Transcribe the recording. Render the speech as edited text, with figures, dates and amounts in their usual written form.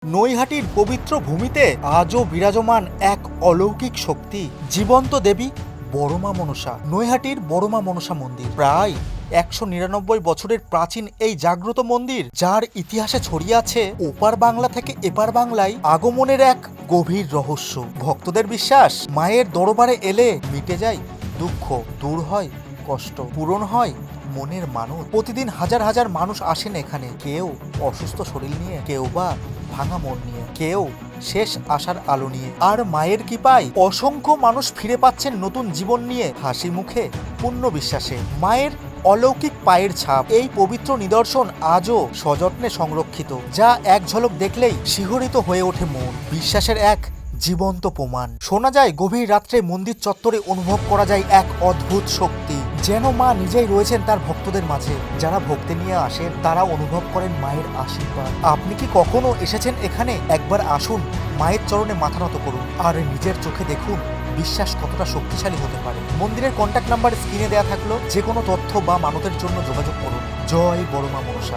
নৈহাটির পবিত্র ভূমিতে আজও বিরাজমান এক অলৌকিক শক্তি, জীবন্ত দেবী বড়মা মনসা। নৈহাটির বড়মা মনসা মন্দির প্রায় ১৯৯ বছরের প্রাচীন এই জাগ্রত মন্দির, যার ইতিহাসে ছড়িয়ে আছে ওপার বাংলা থেকে এপার বাংলায় আগমনের এক গভীর রহস্য। ভক্তদের বিশ্বাস, মায়ের দরবারে এলে মিটে যায় দুঃখ, দূর হয় কষ্ট, পূরণ হয় মনের মানত। প্রতিদিন হাজার হাজার মানুষ আসেন এখানে, কেউ অসুস্থ শরীর নিয়ে, কেউ বা ভাঙা মন নিয়ে, কেউ শেষ আশার আলো নিয়ে। আর মায়ের কৃপায় অসংখ্য মানুষ ফিরে পাচ্ছেন নতুন জীবন নিয়ে, হাসি মুখে, পূর্ণ বিশ্বাসে। মায়ের অলৌকিক পায়ের ছাপ, এই পবিত্র নিদর্শন আজও সযত্নে সংরক্ষিত, যা এক ঝলক দেখলেই শিহরিত হয়ে ওঠে মন। বিশ্বাসের এক জীবন্ত প্রমাণ। শোনা যায় গভীর রাত্রে মন্দির চত্বরে অনুভব করা যায় এক অদ্ভুত শক্তি, যেন মা নিজেই রয়েছেন তার ভক্তদের মাঝে। যারা ভক্তি নিয়ে আসেন তারা অনুভব করেন মায়ের আশীর্বাদ। আপনি কি কখনো এসেছেন এখানে? একবার আসুন, মায়ের চরণে মাথা নত করুন, আর নিজের চোখে দেখুন বিশ্বাস কতটা শক্তিশালী হতে পারে। মন্দিরের কন্ট্যাক্ট নাম্বার স্ক্রিনে দেওয়া থাকলো, যে কোনো তথ্য বা মানতের জন্য যোগাযোগ করুন। জয় বড়মা মনসা।